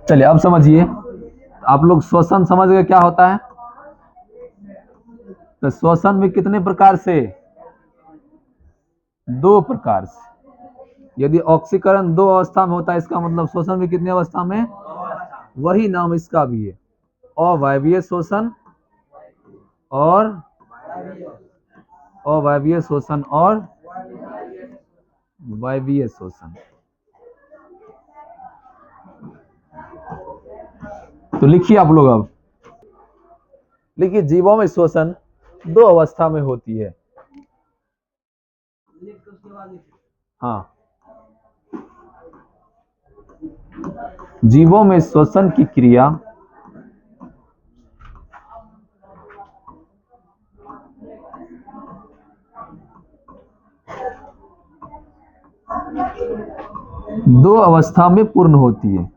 चलिए अब समझिए, आप लोग श्वसन समझ गए क्या होता है। तो श्वसन भी कितने प्रकार से, दो प्रकार से। यदि ऑक्सीकरण दो अवस्था में होता है, इसका मतलब श्वसन भी कितनी अवस्था में, वही नाम इसका भी है, अवायवीय श्वसन और अवायवीय श्वसन और वायवीय श्वसन। तो लिखिए आप लोग, अब लिखिए, जीवों में श्वसन दो अवस्था में होती है। हाँ, जीवों में श्वसन की क्रिया दो अवस्था में पूर्ण होती है।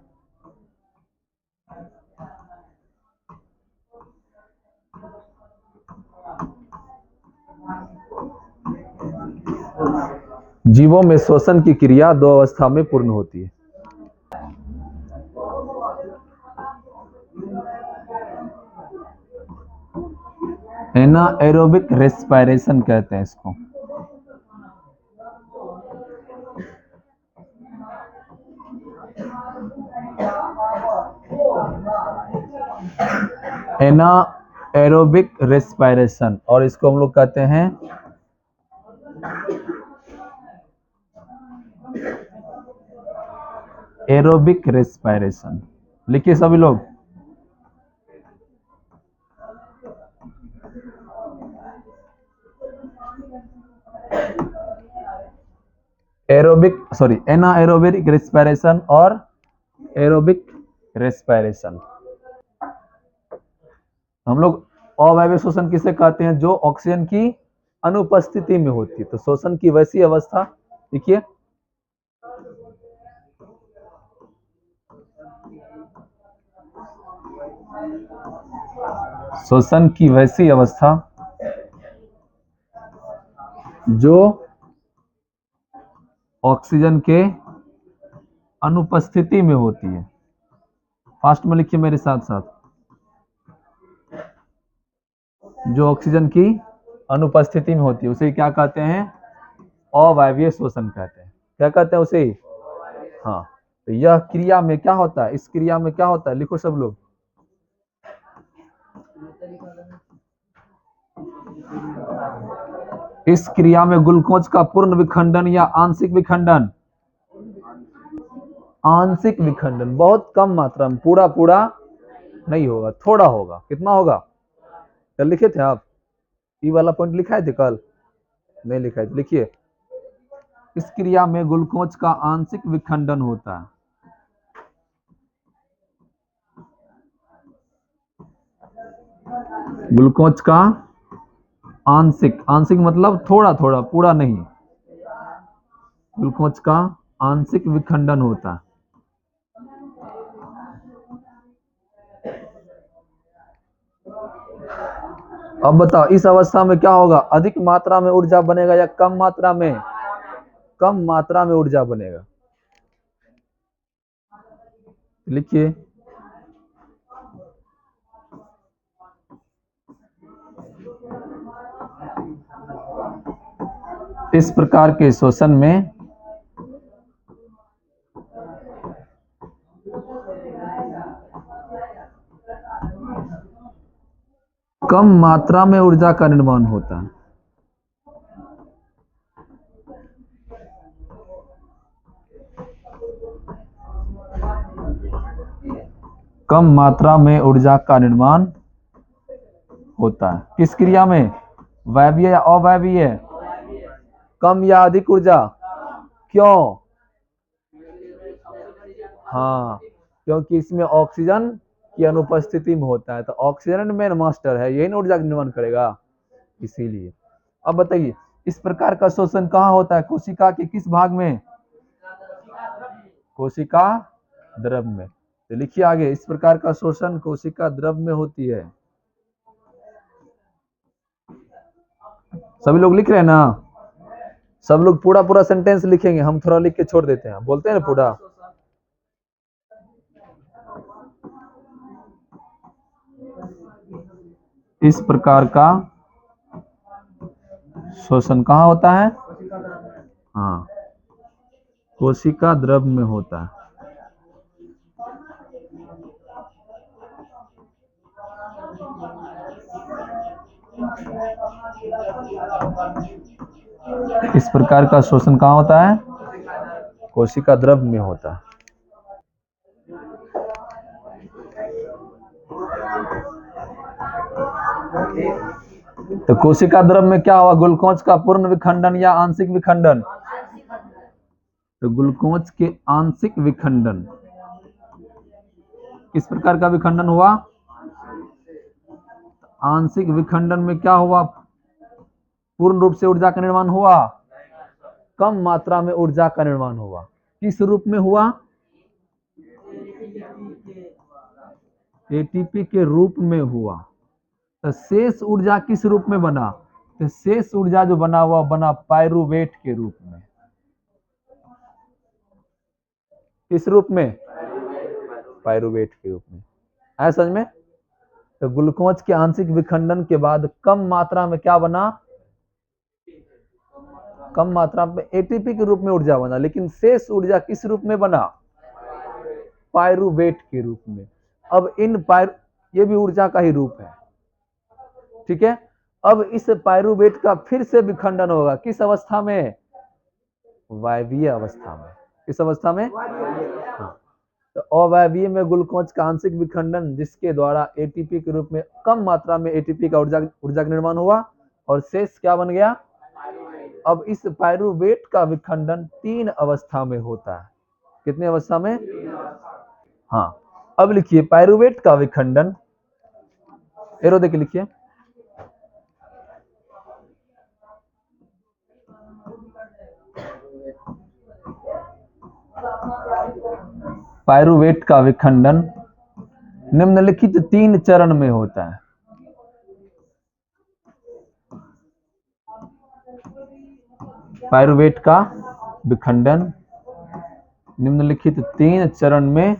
जीवों में श्वसन की क्रिया दो अवस्था में पूर्ण होती है। एनाएरोबिक रेस्पिरेशन कहते हैं इसको। एनाएरोबिक रेस्पिरेशन, और इसको हम लोग कहते हैं एरोबिक रेस्पिरेशन। लिखिए सभी लोग, एनाएरोबिक रेस्पिरेशन और एरोबिक रेस्पिरेशन। हम लोग अवायवीय श्वसन किसे कहते हैं, जो ऑक्सीजन की अनुपस्थिति में होती है। तो श्वसन की वैसी अवस्था, देखिए, श्वसन की वैसी अवस्था जो ऑक्सीजन के अनुपस्थिति में होती है। फास्ट में लिखिए मेरे साथ साथ, जो ऑक्सीजन की अनुपस्थिति में होती है उसे क्या कहते हैं, अवायवीय श्वसन कहते हैं। क्या कहते हैं उसे, हाँ। तो यह क्रिया में क्या होता है, इस क्रिया में क्या होता है, लिखो सब लोग, इस क्रिया में ग्लूकोज का पूर्ण विखंडन या आंशिक विखंडन, आंशिक विखंडन बहुत कम मात्रा में, पूरा पूरा नहीं होगा, थोड़ा होगा। कितना होगा, कल लिखे थे आप, ये वाला पॉइंट लिखा थे कल, नहीं लिखा है, लिखिए, इस क्रिया में ग्लूकोज का आंशिक विखंडन होता है। ग्लूकोज का आंशिक, आंशिक मतलब थोड़ा थोड़ा, पूरा नहीं, ग्लूकोज का आंशिक विखंडन होता है। अब बताओ, इस अवस्था में क्या होगा, अधिक मात्रा में ऊर्जा बनेगा या कम मात्रा में, कम मात्रा में ऊर्जा बनेगा। लिखिए, इस प्रकार के श्वसन में कम मात्रा में ऊर्जा का निर्माण होता है। कम मात्रा में ऊर्जा का निर्माण होता है किस क्रिया में, वायवीय या अवायवीय, कम या अधिक ऊर्जा, क्यों, हाँ, क्योंकि इसमें ऑक्सीजन की अनुपस्थिति में होता है। तो ऑक्सीजन मेन मास्टर है, यही ना ऊर्जा का निर्माण करेगा, इसीलिए। अब बताइए, इस प्रकार का शोषण कहाँ होता है, कोशिका के किस भाग में, कोशिका द्रव में। तो लिखिए आगे, इस प्रकार का शोषण कोशिका द्रव में होती है। सभी लोग लिख रहे हैं ना, सब लोग पूरा पूरा सेंटेंस लिखेंगे, हम थोड़ा लिख के छोड़ देते हैं, बोलते हैं ना पूरा। इस प्रकार का शोषण कहाँ होता है? हाँ, कोशिका द्रव में होता है। इस प्रकार का शोषण कहाँ होता है? कोशिका द्रव में होता है। तो कोशिका द्रव में क्या हुआ? ग्लूकोज का पूर्ण विखंडन या आंशिक विखंडन? तो ग्लूकोज के आंशिक विखंडन। किस प्रकार का विखंडन हुआ? आंशिक विखंडन में क्या हुआ? पूर्ण रूप से ऊर्जा का निर्माण हुआ? कम मात्रा में ऊर्जा का निर्माण हुआ। किस रूप में हुआ? एटीपी के रूप में हुआ। तो शेष ऊर्जा किस रूप में बना? तो शेष ऊर्जा जो बना हुआ बना पायरुवेट के रूप में। किस रूप में? पायरुवेट के रूप में। है समझ में? तो ग्लूकोज के आंशिक विखंडन के बाद कम मात्रा में क्या बना? कम मात्रा में एटीपी के रूप में ऊर्जा बना, लेकिन शेष ऊर्जा किस रूप में बना? पायरुवेट के रूप में। अब ये भी ऊर्जा का ही रूप है, ठीक है। अब इस पायरुवेट का फिर से विखंडन होगा। किस अवस्था में? वायवीय अवस्था में। किस अवस्था में? हाँ। तो अवायवीय में ग्लूकोज का आंशिक विखंडन, जिसके द्वारा एटीपी के रूप में कम मात्रा में एटीपी का ऊर्जा का निर्माण हुआ और शेष क्या बन गया? अब इस पायरुवेट का विखंडन 3 अवस्था में होता है। कितने अवस्था में? हाँ। अब लिखिए पायरुवेट का विखंडन, एरो देके लिखिए। पायरुवेट का विखंडन निम्नलिखित 3 चरण में होता है। पायरुवेट का विखंडन निम्नलिखित 3 चरण में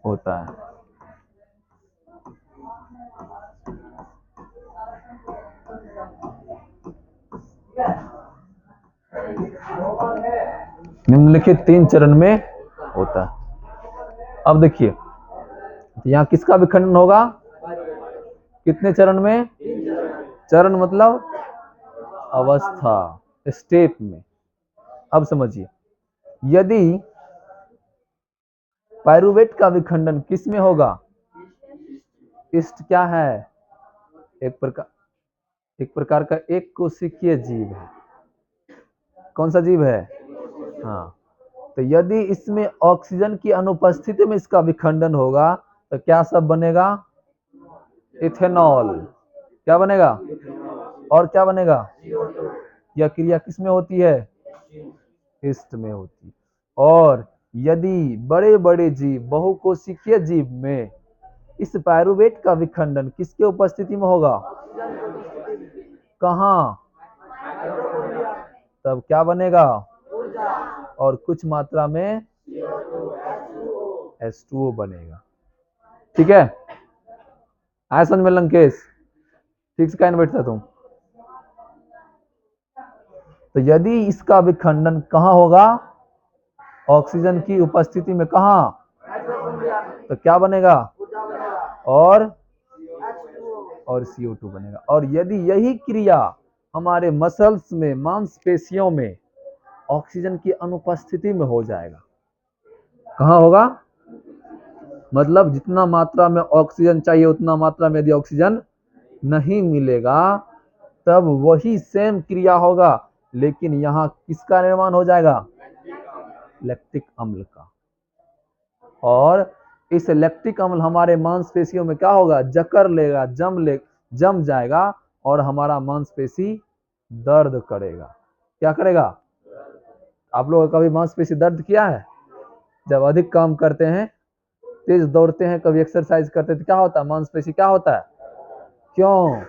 होता है। निम्नलिखित 3 चरण में होता है। अब देखिए यहाँ किसका विखंडन होगा? कितने चरण में? चरण मतलब अवस्था, स्टेप में। अब समझिए, यदि पायरुवेट का विखंडन किस में होगा? इस्ट क्या है? एक प्रकार का एक कोशिकीय जीव है। कौन सा जीव है? हाँ। तो यदि इसमें ऑक्सीजन की अनुपस्थिति में इसका विखंडन होगा तो क्या सब बनेगा? इथेनॉल। क्या बनेगा? और क्या बनेगा? यह क्रिया किस में होती है? ईस्ट में होती है। और यदि बड़े बड़े जीव, बहुकोशिकीय जीव में इस पायरुवेट का विखंडन किसके उपस्थिति में होगा? कहाँ? तब क्या बनेगा? और कुछ मात्रा में H2O बनेगा। ठीक है, आया समझ में लंकेश? ठीक से कहना बैठता तुम। तो यदि इसका विखंडन कहाँ होगा? ऑक्सीजन की उपस्थिति में। कहाँ? तो क्या बनेगा? और CO2 बनेगा। और यदि यही क्रिया हमारे मसल्स में, मांसपेशियों में ऑक्सीजन की अनुपस्थिति में हो जाएगा, कहाँ होगा? मतलब जितना मात्रा में ऑक्सीजन चाहिए उतना मात्रा में यदि ऑक्सीजन नहीं मिलेगा तब वही सेम क्रिया होगा, लेकिन यहाँ किसका निर्माण हो जाएगा? लैक्टिक अम्ल का। और इस लैक्टिक अम्ल हमारे मांसपेशियों में क्या होगा? जकड़ लेगा, जम जाएगा और हमारा मांसपेशी दर्द करेगा। क्या करेगा? आप लोगों का कभी मांसपेशी दर्द किया है? जब अधिक काम करते हैं, तेज दौड़ते हैं, कभी एक्सरसाइज करते हैं तो क्या होता है? मांसपेशी क्या होता है? क्यों?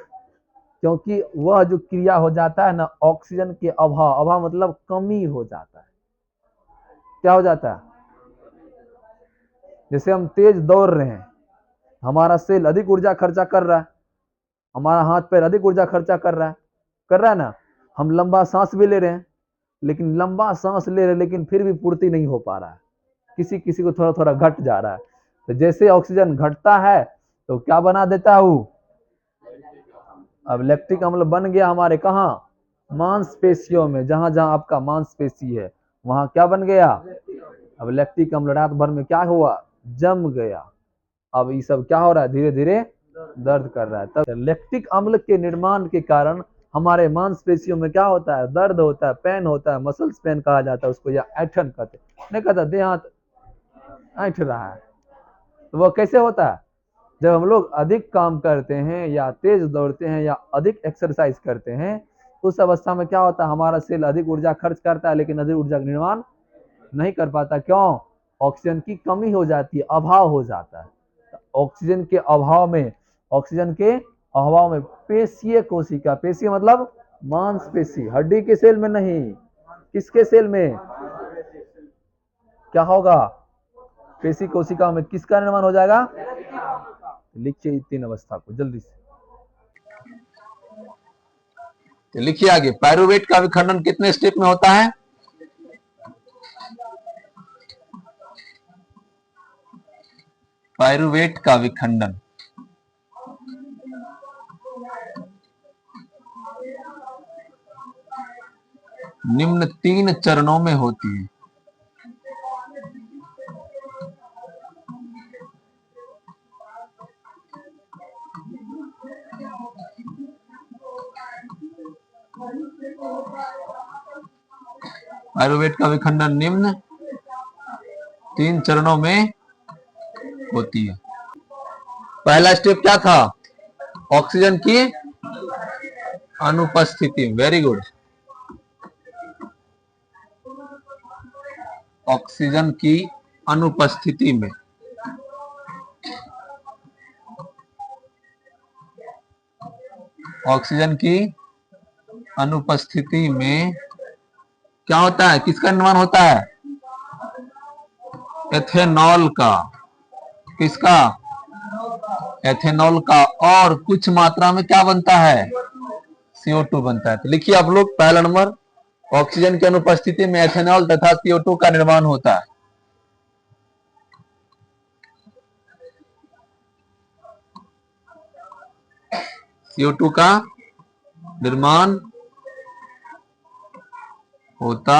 क्योंकि वह जो क्रिया हो जाता है ना, ऑक्सीजन के अभाव मतलब कमी हो जाता है। क्या हो जाता है? जैसे हम तेज दौड़ रहे हैं, हमारा सेल अधिक ऊर्जा खर्चा कर रहा है, हमारा हाथ पैर अधिक ऊर्जा खर्चा कर रहा है ना। हम लंबा सांस भी ले रहे हैं, लेकिन लंबा सांस ले रहे हैं लेकिन फिर भी पूर्ति नहीं हो पा रहा है, किसी किसी को थोड़ा थोड़ा घट जा रहा है। तो जैसे ऑक्सीजन घटता है तो क्या बना देता है वो, अब लैक्टिक अम्ल बन गया हमारे कहाँ, मांसपेशियों में, जहां जहां आपका मांसपेशी है वहां क्या बन गया, अब लैक्टिक अम्ल रात भर में क्या हुआ, जम गया। अब ये सब क्या हो रहा है, धीरे धीरे दर्द कर रहा है। तब लैक्टिक अम्ल के निर्माण के कारण हमारे मांसपेशियों में क्या होता है, दर्द होता है, पेन होता है, मसल्स पेन कहा जाता है उसको, या ऐठन कहते, नहीं कहता देह हाथ ऐठ रहा है। तो वह कैसे होता है, जब हम लोग अधिक काम करते हैं या तेज दौड़ते हैं या अधिक एक्सरसाइज करते हैं, उस अवस्था में क्या होता है, हमारा सेल अधिक ऊर्जा खर्च करता है लेकिन अधिक ऊर्जा का निर्माण नहीं कर पाता। क्यों, ऑक्सीजन की कमी हो जाती है, अभाव हो जाता है। ऑक्सीजन के अभाव में, ऑक्सीजन के अभाव में पेशीय कोशिका, पेशीय मतलब मांसपेशी, हड्डी के सेल में नहीं, किसके सेल में, क्या होगा, पेशी कोशिका में किसका निर्माण हो जाएगा। लिखिए तीन अवस्था को जल्दी से, तो लिखिए आगे, पायरुवेट का विखंडन कितने स्टेप में होता है। पायरुवेट का विखंडन निम्न 3 चरणों में होती है। पायरुवेट का विखंडन निम्न 3 चरणों में होती है। पहला स्टेप क्या था, ऑक्सीजन की अनुपस्थिति, वेरी गुड, ऑक्सीजन की अनुपस्थिति में ऑक्सीजन की अनुपस्थिति में क्या होता है, किसका निर्माण होता है, एथेनॉल का, किसका, एथेनॉल का, और कुछ मात्रा में क्या बनता है, CO2 बनता है। तो लिखिए आप लोग, पहला नंबर, ऑक्सीजन की अनुपस्थिति में एथेनॉल तथा CO2 का निर्माण होता है। CO2 का निर्माण होता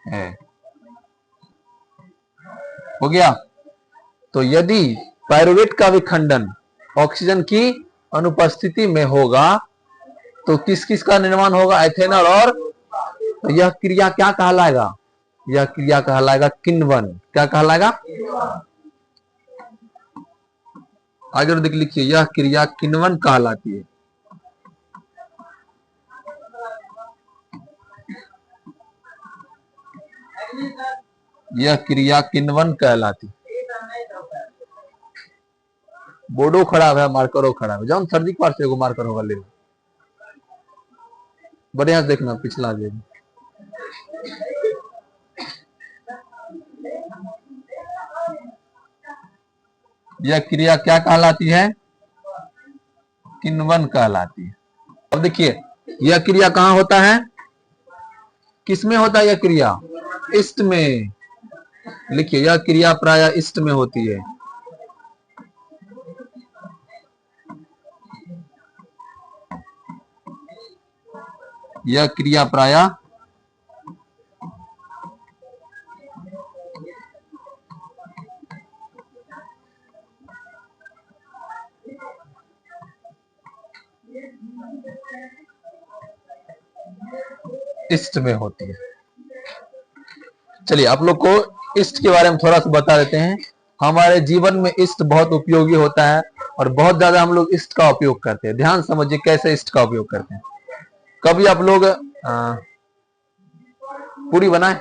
है, हो गया। तो यदि पायरुवेट का विखंडन ऑक्सीजन की अनुपस्थिति में होगा तो किस किस का निर्माण होगा, एथेनॉल, और तो यह क्रिया क्या कहलाएगा, यह क्रिया कहलाएगा किण्वन। क्या कहलाएगा, आगे देख लिखिए, यह क्रिया किण्वन कहलाती है। यह क्रिया किण्वन कहलाती। बोर्डो खराब है, मार्करो खराब है, जाओ सर्दी के पास से एगो मार्कर होगा ले, बढ़िया से देखना पिछला जे। यह क्रिया क्या कहलाती है, किण्वन कहलाती है। अब देखिए, यह क्रिया कहां होता है, किसमें होता है यह क्रिया, ईस्ट में। लिखिए, यह क्रिया प्रायः ईस्ट में होती है। यह क्रिया प्रायः ईस्ट में होती है। चलिए आप लोग को ईस्ट के बारे में थोड़ा सा बता देते हैं। हमारे जीवन में ईस्ट बहुत उपयोगी होता है और बहुत ज्यादा हम लोग ईस्ट का उपयोग करते हैं। ध्यान समझिए कैसे ईस्ट का उपयोग करते हैं। कभी आप लोग पूरी बनाए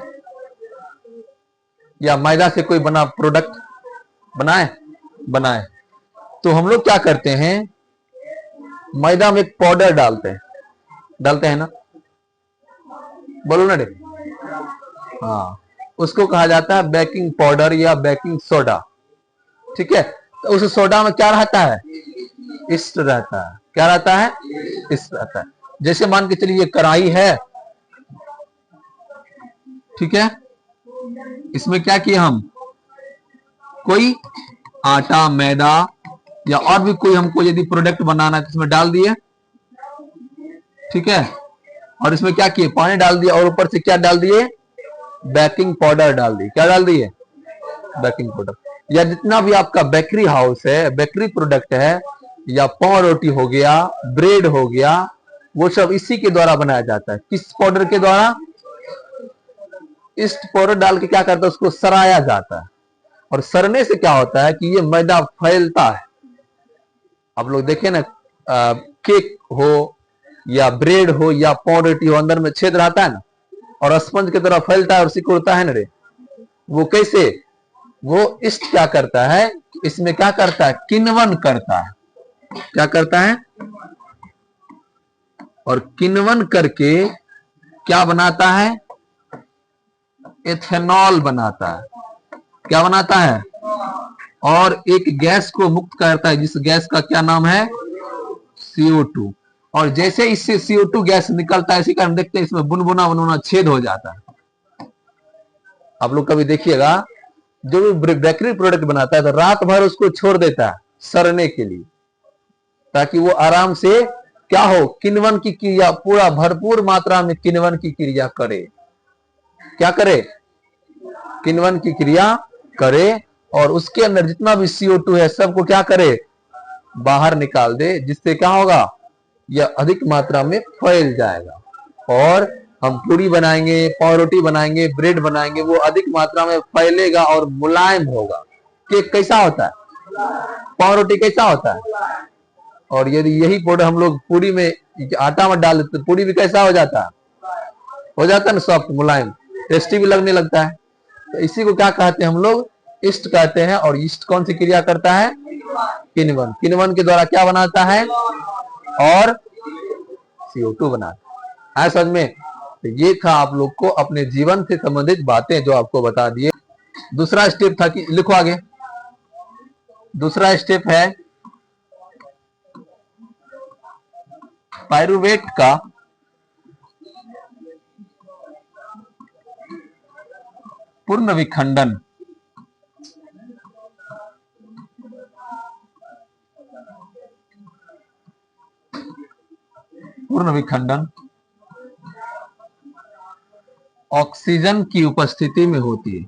या मैदा से कोई बना प्रोडक्ट बनाए तो हम लोग क्या करते हैं, मैदा में एक पाउडर डालते हैं ना, बोलो ना रे, हाँ, उसको कहा जाता है बेकिंग पाउडर या बेकिंग सोडा। ठीक है, तो उस सोडा में क्या रहता है, ईस्ट रहता है। क्या रहता है, इस्ट रहता है। जैसे मान के चलिए कढ़ाई है, ठीक है, इसमें क्या किया हम, कोई आटा मैदा या और भी कोई हमको यदि प्रोडक्ट बनाना है तो इसमें डाल दिए, ठीक है, और इसमें क्या किए, पानी डाल दिया और ऊपर से क्या डाल दिए, बेकिंग पाउडर डाल दिए। क्या डाल दिए, बेकिंग पाउडर। या जितना भी आपका बेकरी हाउस है, बेकरी प्रोडक्ट है, या पाव रोटी हो गया, ब्रेड हो गया, वो सब इसी के द्वारा बनाया जाता है। किस पाउडर के द्वारा, ईस्ट पाउडर डाल के क्या करता है, उसको सराया जाता है। और सड़ने से क्या होता है कि ये मैदा फैलता है। आप लोग देखें ना, केक हो या ब्रेड हो या पाव रोटी हो, अंदर में छेद रहता है ना, और स्पंज की तरह फैलता है और सिकुड़ता है ना रे, वो कैसे, वो ईस्ट क्या करता है, इसमें क्या करता है, किण्वन करता है। क्या करता है, और किण्वन करके क्या बनाता है, एथेनॉल बनाता है। क्या बनाता है, और एक गैस को मुक्त करता है, जिस गैस का क्या नाम है, CO2। और जैसे इससे CO2 गैस निकलता है, इसी कारण देखते हैं इसमें बुनबुना बुनबुना छेद हो जाता है। आप लोग कभी देखिएगा, जो भी बेकरी प्रोडक्ट बनाता है तो रात भर उसको छोड़ देता है सड़ने के लिए, ताकि वो आराम से क्या हो, किण्वन की क्रिया, पूरा भरपूर मात्रा में किण्वन की क्रिया करे। क्या करे, किण्वन की क्रिया करे, और उसके अंदर जितना भी CO2 है सबको क्या करे, बाहर निकाल दे, जिससे क्या होगा, यह अधिक मात्रा में फैल जाएगा। और हम पूरी बनाएंगे, पाव रोटी बनाएंगे, ब्रेड बनाएंगे, वो अधिक मात्रा में फैलेगा और मुलायम होगा। केक कैसा होता है, पाव रोटी कैसा होता है, और यदि यही पाउडर हम लोग पूरी में, आटा में डाल देते तो पूरी भी कैसा हो जाता है, ना सॉफ्ट मुलायम, टेस्टी भी लगने लगता है। तो इसी को क्या कहते हैं हम लोग, ईस्ट कहते हैं। और ईस्ट कौन सी क्रिया करता है, किण्वन। किण्वन के द्वारा क्या बनाता है, और CO2 बनाता है। समझ में। तो ये था आप लोग को अपने जीवन से संबंधित बातें जो आपको बता दिए। दूसरा स्टेप था कि, लिखो आगे, दूसरा स्टेप है पाइरुवेट का पूर्ण विखंडन। पूर्ण विखंडन ऑक्सीजन की उपस्थिति में होती है।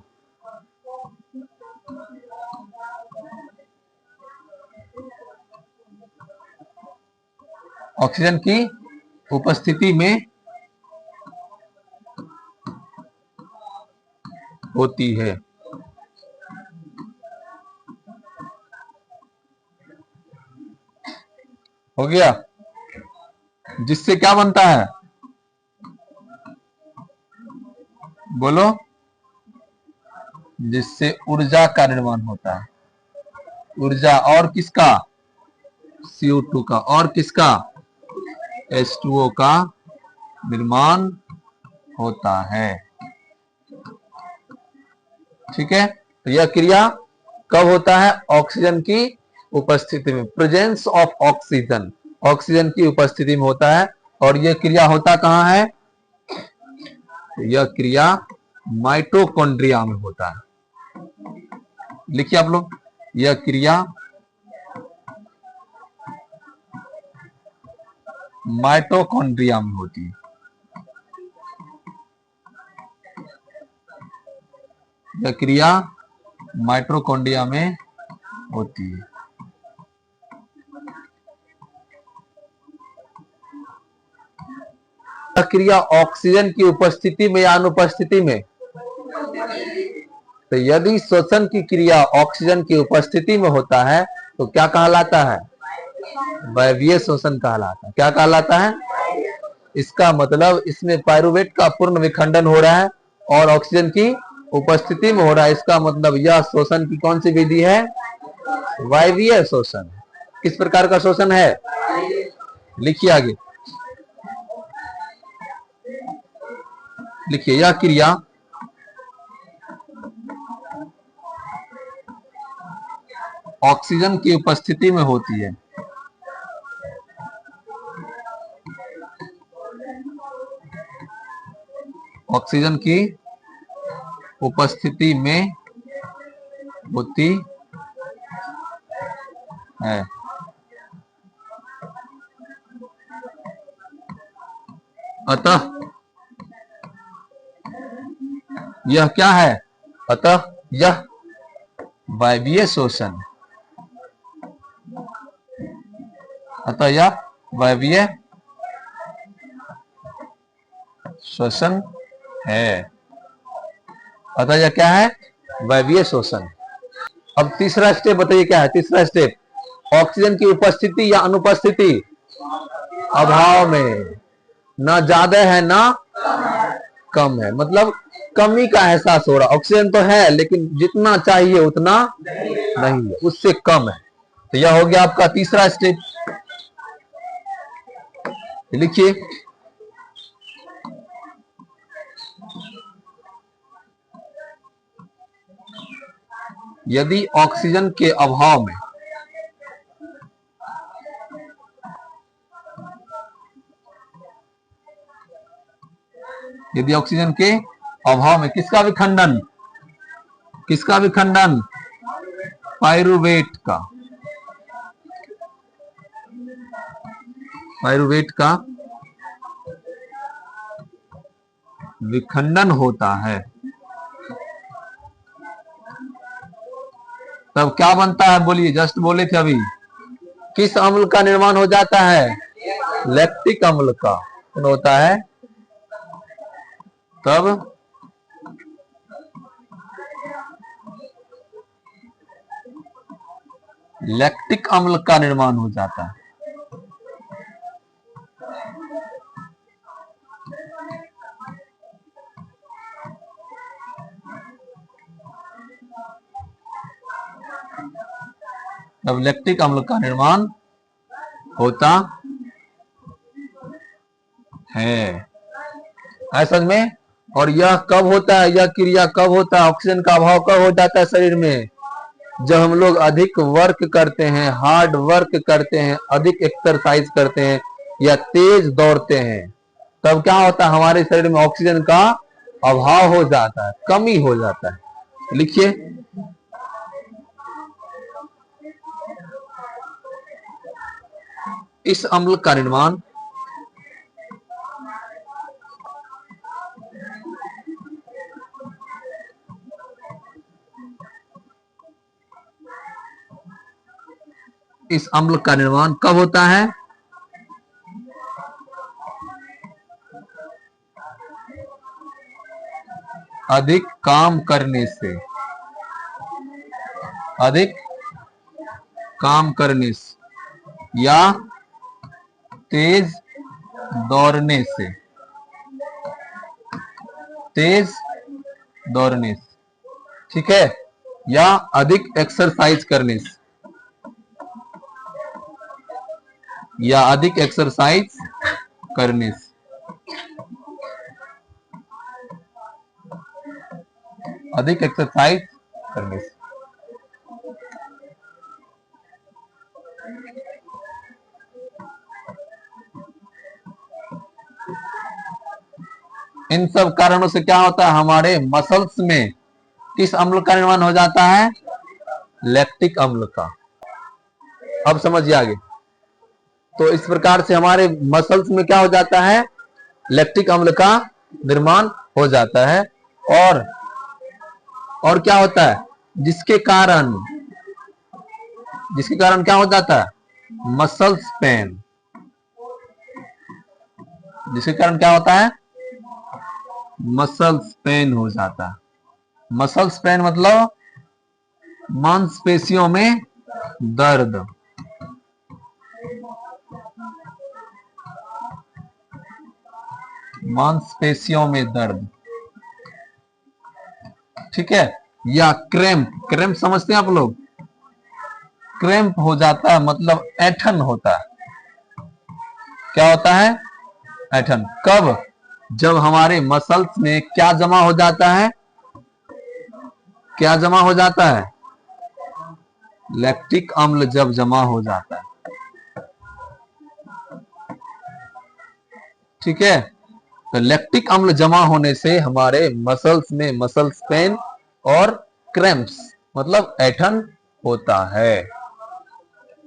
ऑक्सीजन की उपस्थिति में होती है। हो गया। जिससे क्या बनता है, बोलो, जिससे ऊर्जा का निर्माण होता है। ऊर्जा, और किसका, CO2 का, और किसका, H2O का निर्माण होता है। ठीक है। तो यह क्रिया कब होता है, ऑक्सीजन की उपस्थिति में, प्रेजेंस ऑफ ऑक्सीजन, ऑक्सीजन की उपस्थिति में होता है। और यह क्रिया होता कहां है, तो यह क्रिया माइटोकॉन्ड्रिया में होता है। लिखिए आप लोग, यह क्रिया माइटोकॉन्ड्रिया में होती है। यह क्रिया माइटोकॉन्ड्रिया में होती है। यह क्रिया ऑक्सीजन की उपस्थिति में या अनुपस्थिति में, तो यदि श्वसन की क्रिया ऑक्सीजन की उपस्थिति में होता है तो क्या कहलाता है, वायवीय श्वसन कहलाता है। क्या कहलाता है, इसका मतलब इसमें पाइरुवेट का पूर्ण विखंडन हो रहा है और ऑक्सीजन की उपस्थिति में हो रहा है। इसका मतलब यह श्वसन की कौन सी विधि है, वायवीय श्वसन। किस प्रकार का श्वसन है, लिखिए आगे, लिखिए, यह क्रिया ऑक्सीजन की उपस्थिति में होती है। ऑक्सीजन की उपस्थिति में होती है। अतः यह क्या है? अतः यह वायवीय शोषण, अतः यह वायवीय शोषण है। अतः यह क्या है? वायवीय शोषण। अब तीसरा स्टेप बताइए क्या है? तीसरा स्टेप, ऑक्सीजन की उपस्थिति या अनुपस्थिति अभाव में, ना ज्यादा है ना कम है, मतलब कमी का एहसास हो रहा। ऑक्सीजन तो है लेकिन जितना चाहिए उतना नहीं है, उससे कम है। तो यह हो गया आपका तीसरा स्टेप। लिखिए, यदि ऑक्सीजन के अभाव में यदि ऑक्सीजन के अभाव में किसका विखंडन? किसका विखंडन? पाइरुवेट का। पाइरुवेट का विखंडन होता है, तब क्या बनता है? बोलिए, जस्ट बोले थे अभी। किस अम्ल का निर्माण हो जाता है? लैक्टिक अम्ल का होता है। तब लैक्टिक अम्ल का निर्माण हो जाता है। तब लैक्टिक अम्ल का निर्माण होता है, समझ में? और यह कब होता है? यह क्रिया कब होता है? ऑक्सीजन का अभाव कब हो जाता है शरीर में? जब हम लोग अधिक वर्क करते हैं, हार्ड वर्क करते हैं, अधिक एक्सरसाइज करते हैं या तेज दौड़ते हैं, तब क्या होता है? हमारे शरीर में ऑक्सीजन का अभाव हो जाता है, कमी हो जाता है। लिखिए, इस अम्ल का निर्माण इस अम्ल का निर्माण कब होता है? अधिक काम करने से, अधिक काम करने से या तेज दौड़ने से, तेज दौड़ने से, ठीक है, या अधिक एक्सरसाइज करने से, या अधिक एक्सरसाइज करने से, अधिक एक्सरसाइज करने से। इन सब कारणों से क्या होता है? हमारे मसल्स में किस अम्ल का निर्माण हो जाता है? लैक्टिक अम्ल का। अब समझिए आगे। तो इस प्रकार से हमारे मसल्स में क्या हो जाता है? लैक्टिक अम्ल का निर्माण हो जाता है। और क्या होता है? जिसके कारण क्या हो जाता है? Muscles pain. जिसके कारण क्या होता है? मसल्स पेन हो जाता है। मसल्स पेन मतलब मांसपेशियों में दर्द। मांसपेशियों में दर्द, ठीक है। या क्रैम्प, क्रैम्प समझते हैं आप लोग? क्रैम्प हो जाता है मतलब ऐंठन होता है। क्या होता है? ऐंठन। कब? जब हमारे मसल्स में क्या जमा हो जाता है? क्या जमा हो जाता है? लैक्टिक अम्ल जब जमा हो जाता है, ठीक है। तो लैक्टिक अम्ल जमा होने से हमारे मसल्स में मसल्स पेन और क्रैम्प्स मतलब ऐठन होता है।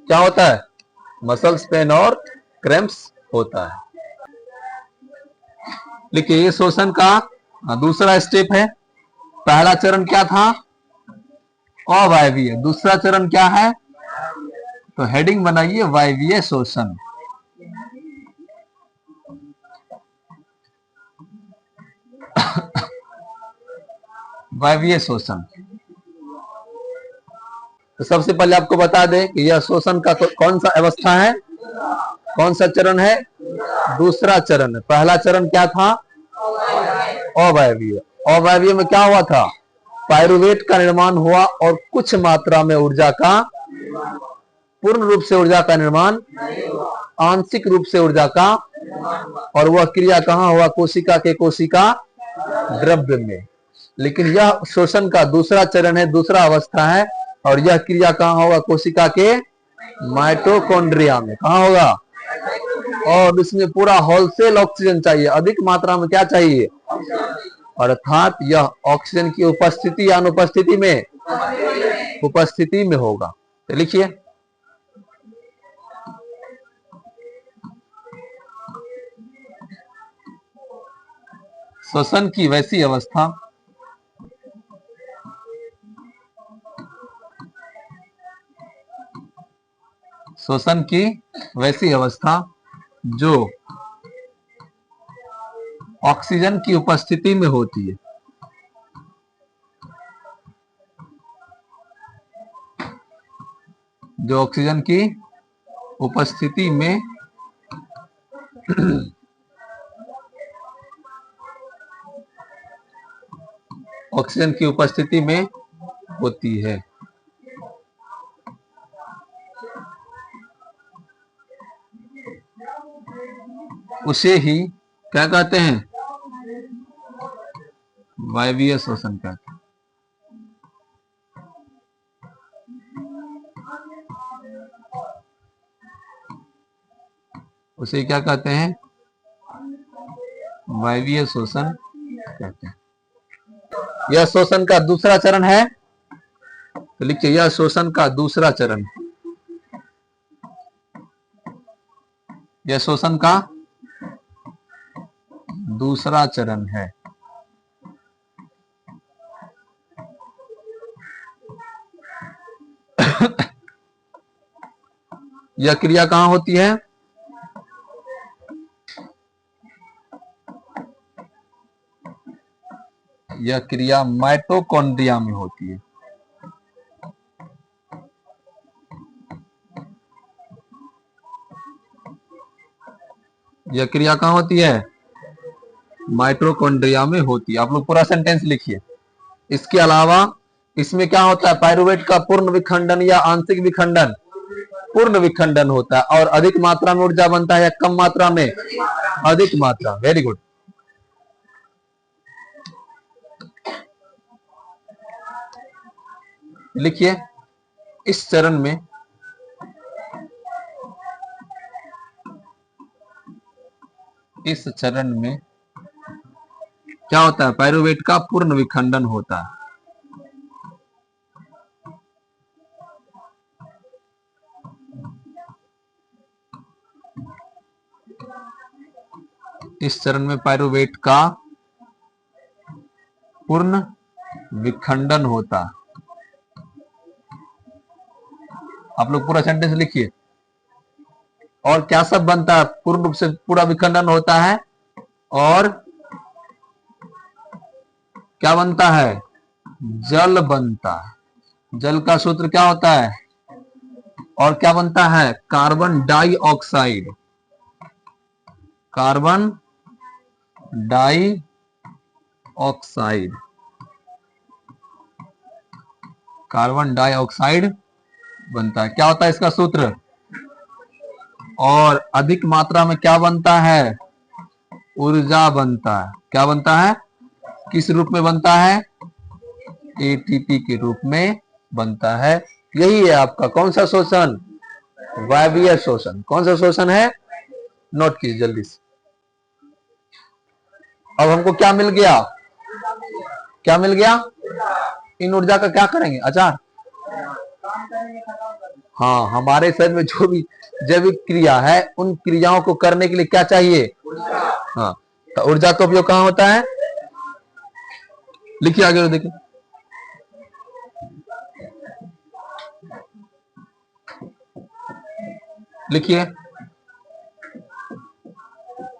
क्या होता है? मसल्स पेन और क्रैम्प्स होता है। देखिए ये शोषण का दूसरा स्टेप है। पहला चरण क्या था? अवायवीय। दूसरा चरण क्या है? तो हेडिंग बनाइए वायवीय शोषण। वायवीय शोषण। तो सबसे पहले आपको बता दें कि यह शोषण का कौन सा अवस्था है, कौन सा चरण है? दूसरा चरण है। पहला चरण क्या था? अवायवीय। अवायवीय में क्या हुआ था? पायरुवेट का निर्माण हुआ और कुछ मात्रा में ऊर्जा का, पूर्ण रूप से ऊर्जा का निर्माण, आंशिक रूप से ऊर्जा का, और वह क्रिया कहां हुआ? कोशिका के कोशिका द्रव्य में। लेकिन यह शोषण का दूसरा चरण है, दूसरा अवस्था है, और यह क्रिया कहां होगा? कोशिका के माइटोकॉन्ड्रिया में। कहां होगा? और इसमें पूरा होलसेल ऑक्सीजन चाहिए, अधिक मात्रा में क्या चाहिए? अर्थात यह ऑक्सीजन की उपस्थिति या अनुपस्थिति में? उपस्थिति में होगा। तो लिखिए श्वसन की वैसी अवस्था श्वसन की वैसी अवस्था जो ऑक्सीजन की उपस्थिति में होती है। जो ऑक्सीजन की उपस्थिति में ऑक्सीजन की उपस्थिति में होती है। उसे ही क्या कहते हैं? वायवीय श्वसन कहते हैं। उसे क्या कहते हैं? वायवीय श्वसन कहते हैं। यह श्वसन का दूसरा चरण है। तो लिखिए यह श्वसन का दूसरा चरण। यह श्वसन का दूसरा चरण है। यह क्रिया कहां होती है? यह क्रिया माइटोकॉन्ड्रिया में होती है। यह क्रिया कहां होती है? माइटोकॉन्ड्रिया में होती है। आप लोग पूरा सेंटेंस लिखिए। इसके अलावा इसमें क्या होता है? पायरुवेट का पूर्ण विखंडन या आंशिक विखंडन? पूर्ण विखंडन होता है। और अधिक मात्रा में ऊर्जा बनता है या कम मात्रा में? अधिक मात्रा। Very good. लिखिए इस चरण में क्या होता है? पायरुवेट का पूर्ण विखंडन होता है। इस चरण में पायरुवेट का पूर्ण विखंडन होता है। आप लोग पूरा सेंटेंस लिखिए। और क्या सब बनता है? पूर्ण रूप से पूरा विखंडन होता है और क्या बनता है? जल बनता है। जल का सूत्र क्या होता है? और क्या बनता है? Carbon dioxide. Carbon dioxide. Carbon dioxide बनता है। क्या होता है इसका सूत्र? और अधिक मात्रा में क्या बनता है? ऊर्जा बनता है। क्या बनता है? किस रूप में बनता है? एटीपी के रूप में बनता है। यही है आपका कौन सा शोषण? वायवीय शोषण। कौन सा शोषण है? नोट कीजिए जल्दी से। अब हमको क्या मिल गया? क्या मिल गया? इन ऊर्जा का क्या करेंगे? अचार। हाँ, हमारे शरीर में जो भी जैविक क्रिया है उन क्रियाओं को करने के लिए क्या चाहिए? हाँ, तो ऊर्जा का उपयोग कहाँ होता है? लिखिए आगे देखिए। लिखिए,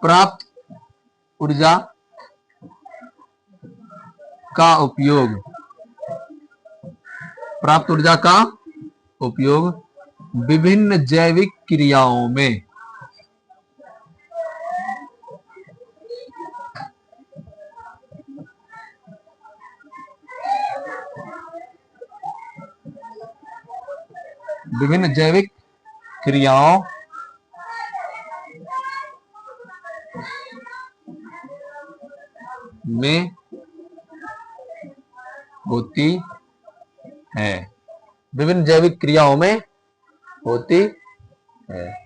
प्राप्त ऊर्जा का उपयोग, प्राप्त ऊर्जा का उपयोग विभिन्न जैविक क्रियाओं में, विभिन्न जैविक क्रियाओं में होती है, विभिन्न जैविक क्रियाओं में होती है।